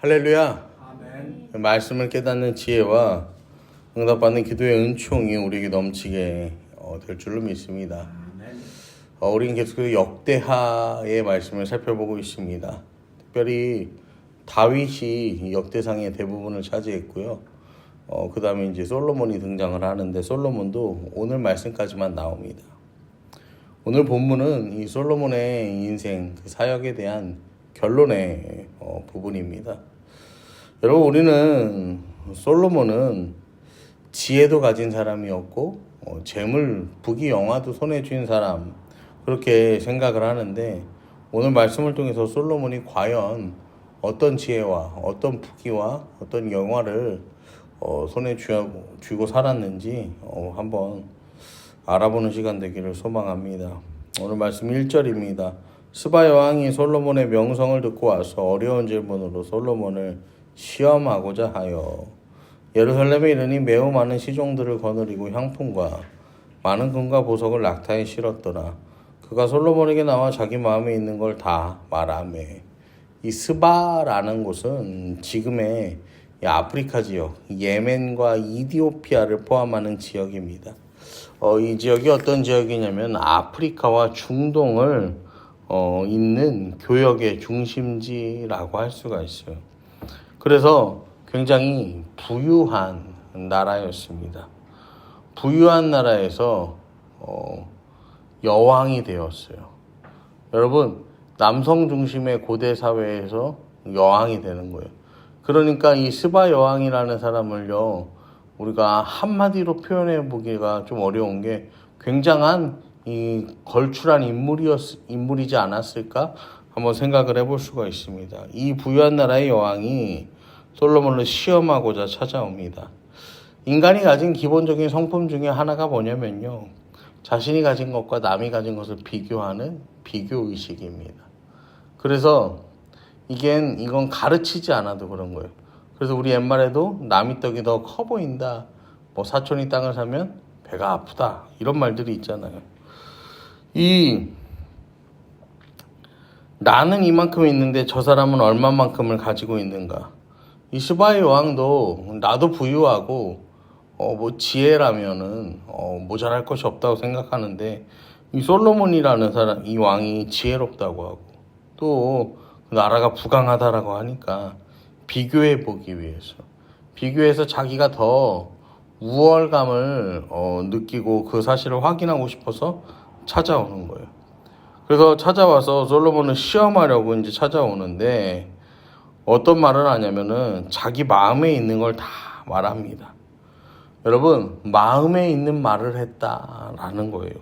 할렐루야. 아멘. 말씀을 깨닫는 지혜와 응답받는 기도의 은총이 우리에게 넘치게 될 줄로 믿습니다. 아멘. 우리는 계속 역대하의 말씀을 살펴보고 있습니다. 특별히 다윗이 역대상의 대부분을 차지했고요. 그 다음에 이제 솔로몬이 등장을 하는데 솔로몬도 오늘 말씀까지만 나옵니다. 오늘 본문은 이 솔로몬의 인생, 그 사역에 대한 결론의 부분입니다. 여러분, 우리는 솔로몬은 지혜도 가진 사람이었고 재물, 부귀, 영화도 손에 쥔 사람, 그렇게 생각을 하는데 오늘 말씀을 통해서 솔로몬이 과연 어떤 지혜와 어떤 부귀와 어떤 영화를 손에 쥐고 살았는지 한번 알아보는 시간 되기를 소망합니다. 오늘 말씀 1절입니다. 스바 여왕이 솔로몬의 명성을 듣고 와서 어려운 질문으로 솔로몬을 시험하고자 하여 예루살렘에 이르니 매우 많은 시종들을 거느리고 향품과 많은 금과 보석을 낙타에 실었더라. 그가 솔로몬에게 나와 자기 마음에 있는 걸 다 말하매. 이 스바라는 곳은 지금의 아프리카 지역, 예멘과 이디오피아를 포함하는 지역입니다. 이 지역이 어떤 지역이냐면 아프리카와 중동을 있는 교역의 중심지라고 할 수가 있어요. 그래서 굉장히 부유한 나라였습니다. 부유한 나라에서 여왕이 되었어요. 여러분, 남성 중심의 고대 사회에서 여왕이 되는 거예요. 그러니까 이 스바 여왕이라는 사람을요, 우리가 한마디로 표현해 보기가 좀 어려운 게 굉장한 이 걸출한 인물이지 않았을까 한번 생각을 해볼 수가 있습니다. 이 부유한 나라의 여왕이 솔로몬을 시험하고자 찾아옵니다. 인간이 가진 기본적인 성품 중에 하나가 뭐냐면요, 자신이 가진 것과 남이 가진 것을 비교하는 비교의식입니다. 그래서 이건 가르치지 않아도 그런 거예요. 그래서 우리 옛말에도 남이 떡이 더 커 보인다, 사촌이 땅을 사면 배가 아프다, 이런 말들이 있잖아요. 나는 이만큼 있는데 저 사람은 얼마만큼을 가지고 있는가. 이 스바의 왕도 나도 부유하고 지혜라면은 모자랄 것이 없다고 생각하는데 이 솔로몬이라는 사람, 이 왕이 지혜롭다고 하고 또 나라가 부강하다라고 하니까 비교해 보기 위해서, 비교해서 자기가 더 우월감을 느끼고 그 사실을 확인하고 싶어서 찾아오는 거예요. 그래서 찾아와서 솔로몬을 시험하려고 이제 찾아오는데 어떤 말을 하냐면은 자기 마음에 있는 걸 다 말합니다. 여러분, 마음에 있는 말을 했다라는 거예요.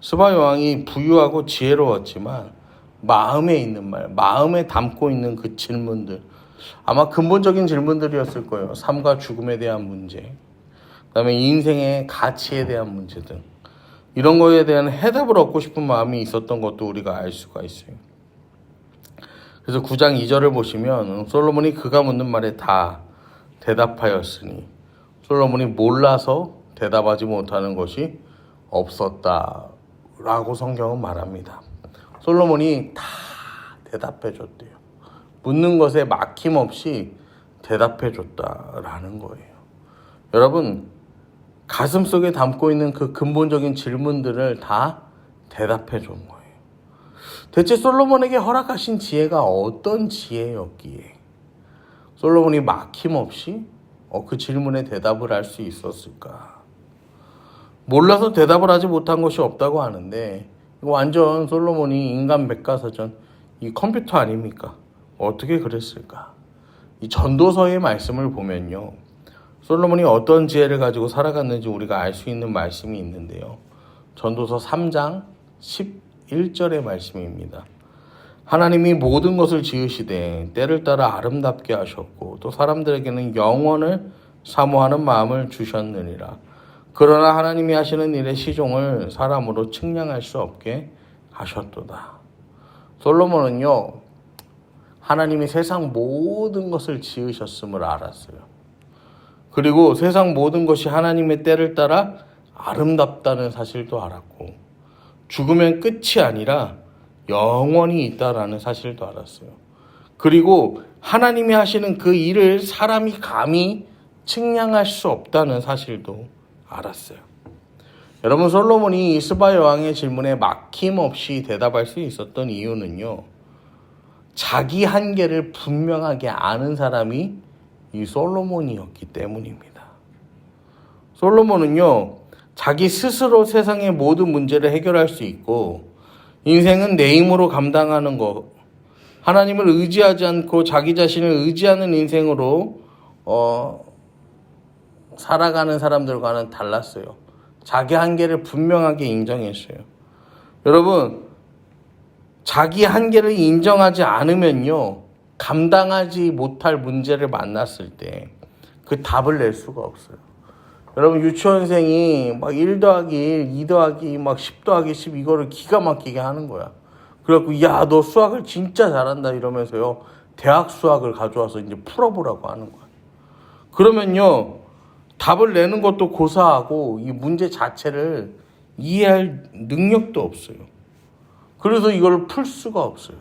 스바 여왕이 부유하고 지혜로웠지만 마음에 있는 말, 마음에 담고 있는 그 질문들, 아마 근본적인 질문들이었을 거예요. 삶과 죽음에 대한 문제, 그다음에 인생의 가치에 대한 문제 등 이런 거에 대한 해답을 얻고 싶은 마음이 있었던 것도 우리가 알 수가 있어요. 그래서 9장 2절을 보시면 솔로몬이 그가 묻는 말에 다 대답하였으니 솔로몬이 몰라서 대답하지 못하는 것이 없었다라고 성경은 말합니다. 솔로몬이 다 대답해 줬대요. 묻는 것에 막힘없이 대답해 줬다라는 거예요. 여러분, 가슴 속에 담고 있는 그 근본적인 질문들을 다 대답해 준 거예요. 대체 솔로몬에게 허락하신 지혜가 어떤 지혜였기에 솔로몬이 막힘없이 그 질문에 대답을 할 수 있었을까? 몰라서 대답을 하지 못한 것이 없다고 하는데 이거 완전 솔로몬이 인간 백과사전, 이 컴퓨터 아닙니까? 어떻게 그랬을까? 이 전도서의 말씀을 보면요, 솔로몬이 어떤 지혜를 가지고 살아갔는지 우리가 알 수 있는 말씀이 있는데요. 전도서 3장 11절의 말씀입니다. 하나님이 모든 것을 지으시되 때를 따라 아름답게 하셨고 또 사람들에게는 영원을 사모하는 마음을 주셨느니라. 그러나 하나님이 하시는 일의 시종을 사람으로 측량할 수 없게 하셨도다. 솔로몬은요, 하나님이 세상 모든 것을 지으셨음을 알았어요. 그리고 세상 모든 것이 하나님의 때를 따라 아름답다는 사실도 알았고 죽으면 끝이 아니라 영원히 있다라는 사실도 알았어요. 그리고 하나님이 하시는 그 일을 사람이 감히 측량할 수 없다는 사실도 알았어요. 여러분, 솔로몬이 스바 여왕의 질문에 막힘없이 대답할 수 있었던 이유는요, 자기 한계를 분명하게 아는 사람이 이 솔로몬이었기 때문입니다. 솔로몬은요, 자기 스스로 세상의 모든 문제를 해결할 수 있고, 인생은 내 힘으로 감당하는 것, 하나님을 의지하지 않고 자기 자신을 의지하는 인생으로 살아가는 사람들과는 달랐어요. 자기 한계를 분명하게 인정했어요. 여러분, 자기 한계를 인정하지 않으면요, 감당하지 못할 문제를 만났을 때 그 답을 낼 수가 없어요. 여러분, 유치원생이 막 1 더하기 1, 2 더하기 막 10 더하기 10 이거를 기가 막히게 하는 거야. 그래갖고 야, 너 수학을 진짜 잘한다 이러면서요, 대학 수학을 가져와서 이제 풀어보라고 하는 거야. 그러면요, 답을 내는 것도 고사하고 이 문제 자체를 이해할 능력도 없어요. 그래서 이걸 풀 수가 없어요.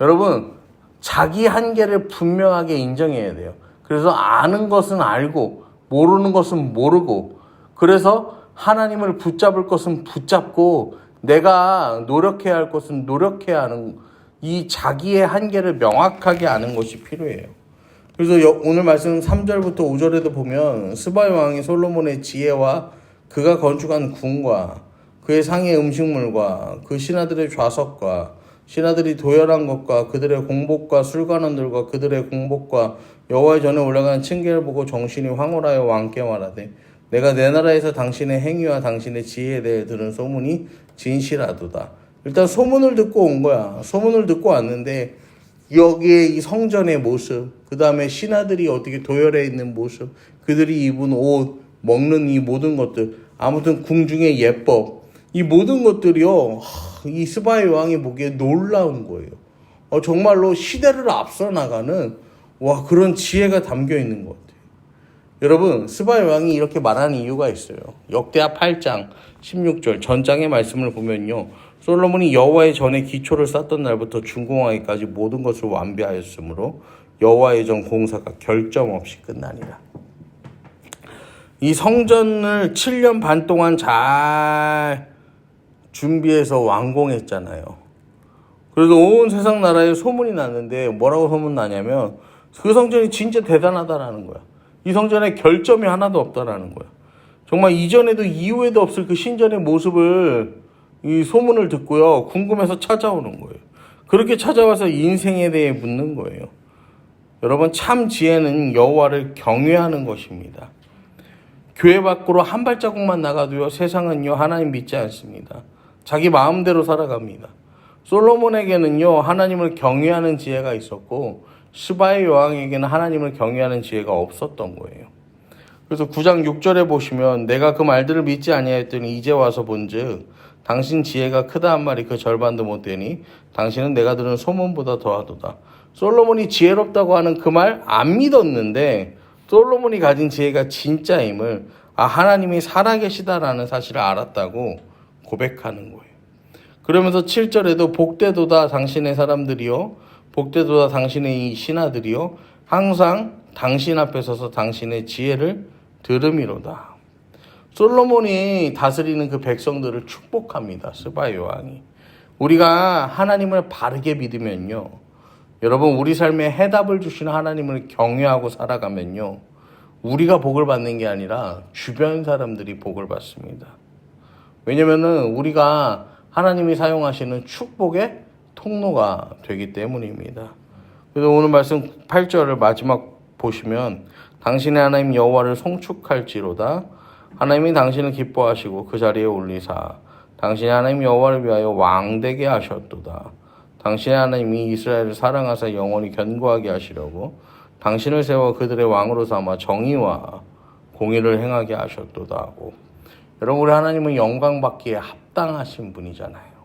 여러분, 자기 한계를 분명하게 인정해야 돼요. 그래서 아는 것은 알고 모르는 것은 모르고, 그래서 하나님을 붙잡을 것은 붙잡고 내가 노력해야 할 것은 노력해야 하는, 이 자기의 한계를 명확하게 아는 것이 필요해요. 그래서 오늘 말씀 3절부터 5절에도 보면 스바 왕이 솔로몬의 지혜와 그가 건축한 궁과 그의 상의 음식물과 그 신하들의 좌석과 신하들이 도열한 것과 그들의 공복과 술관원들과 그들의 공복과 여호와의 전에 올라가는 층계를 보고 정신이 황홀하여 왕께 말하되 내가 내 나라에서 당신의 행위와 당신의 지혜에 대해 들은 소문이 진실하도다. 일단 소문을 듣고 온 거야. 소문을 듣고 왔는데 여기에 이 성전의 모습, 그 다음에 신하들이 어떻게 도열해 있는 모습, 그들이 입은 옷, 먹는 이 모든 것들, 아무튼 궁중의 예법, 이 모든 것들이요, 이 스바의 왕이 보기에 놀라운 거예요. 정말로 시대를 앞서 나가는 그런 지혜가 담겨 있는 것 같아요. 여러분, 스바의 왕이 이렇게 말하는 이유가 있어요. 역대하 8장 16절 전장의 말씀을 보면요, 솔로몬이 여호와의 전에 기초를 쌓던 날부터 준공하기까지 모든 것을 완비하였으므로 여호와의 전 공사가 결점 없이 끝나니라. 이 성전을 7년 반 동안 잘 준비해서 완공했잖아요. 그래서 온 세상 나라에 소문이 났는데 뭐라고 소문나냐면 그 성전이 진짜 대단하다라는 거야. 이 성전에 결점이 하나도 없다라는 거야. 정말 이전에도 이후에도 없을 그 신전의 모습을 이 소문을 듣고요, 궁금해서 찾아오는 거예요. 그렇게 찾아와서 인생에 대해 묻는 거예요. 여러분, 참 지혜는 여호와를 경외하는 것입니다. 교회 밖으로 한 발자국만 나가도요, 세상은요 하나님 믿지 않습니다. 자기 마음대로 살아갑니다. 솔로몬에게는요 하나님을 경외하는 지혜가 있었고 스바의 여왕에게는 하나님을 경외하는 지혜가 없었던 거예요. 그래서 9장 6절에 보시면 내가 그 말들을 믿지 아니하였더니 이제 와서 본즉 당신 지혜가 크다 한 말이 그 절반도 못되니 당신은 내가 들은 소문보다 더하도다. 솔로몬이 지혜롭다고 하는 그 말 안 믿었는데 솔로몬이 가진 지혜가 진짜임을, 하나님이 살아계시다라는 사실을 알았다고 고백하는 거예요. 그러면서 7절에도 복되도다 당신의 사람들이요, 복되도다 당신의 이 신하들이요, 항상 당신 앞에 서서 당신의 지혜를 들음이로다. 솔로몬이 다스리는 그 백성들을 축복합니다. 스바의 왕이. 우리가 하나님을 바르게 믿으면요, 여러분, 우리 삶에 해답을 주시는 하나님을 경외하고 살아가면요, 우리가 복을 받는 게 아니라 주변 사람들이 복을 받습니다. 왜냐면은 우리가 하나님이 사용하시는 축복의 통로가 되기 때문입니다. 그래서 오늘 말씀 8절을 마지막 보시면 당신의 하나님 여호와를 송축할지로다. 하나님이 당신을 기뻐하시고 그 자리에 올리사 당신의 하나님 여호와를 위하여 왕되게 하셨도다. 당신의 하나님이 이스라엘을 사랑하사 영원히 견고하게 하시려고 당신을 세워 그들의 왕으로 삼아 정의와 공의를 행하게 하셨도다 하고, 여러분, 우리 하나님은 영광 받기에 합당하신 분이잖아요.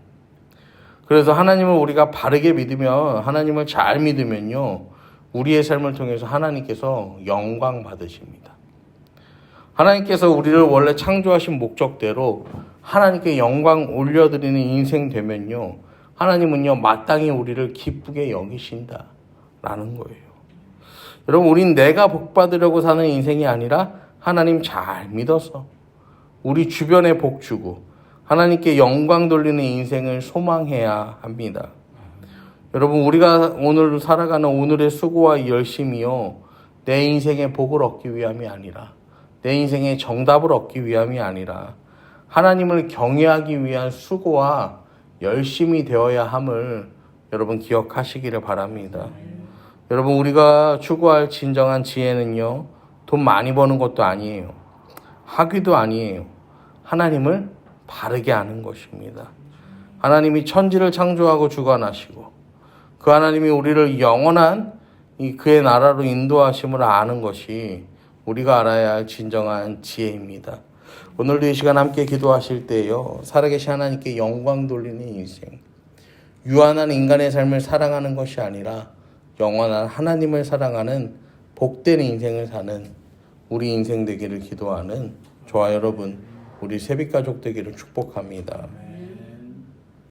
그래서 하나님을 우리가 바르게 믿으면, 하나님을 잘 믿으면요, 우리의 삶을 통해서 하나님께서 영광 받으십니다. 하나님께서 우리를 원래 창조하신 목적대로 하나님께 영광 올려드리는 인생 되면요, 하나님은요 마땅히 우리를 기쁘게 여기신다라는 거예요. 여러분, 우린 내가 복 받으려고 사는 인생이 아니라 하나님 잘 믿어서 우리 주변에 복 주고 하나님께 영광 돌리는 인생을 소망해야 합니다. 여러분, 우리가 오늘 살아가는 오늘의 수고와 열심이요, 내 인생의 복을 얻기 위함이 아니라, 내 인생의 정답을 얻기 위함이 아니라 하나님을 경외하기 위한 수고와 열심이 되어야 함을 여러분 기억하시기를 바랍니다. 여러분, 우리가 추구할 진정한 지혜는요, 돈 많이 버는 것도 아니에요. 학위도 아니에요. 하나님을 바르게 아는 것입니다. 하나님이 천지를 창조하고 주관하시고 그 하나님이 우리를 영원한 그의 나라로 인도하심을 아는 것이 우리가 알아야 할 진정한 지혜입니다. 오늘도 이 시간 함께 기도하실 때요, 살아계신 하나님께 영광 돌리는 인생, 유한한 인간의 삶을 사랑하는 것이 아니라 영원한 하나님을 사랑하는 복된 인생을 사는 우리 인생 되기를 기도하는 저와 여러분, 우리 세빛가족 되기를 축복합니다.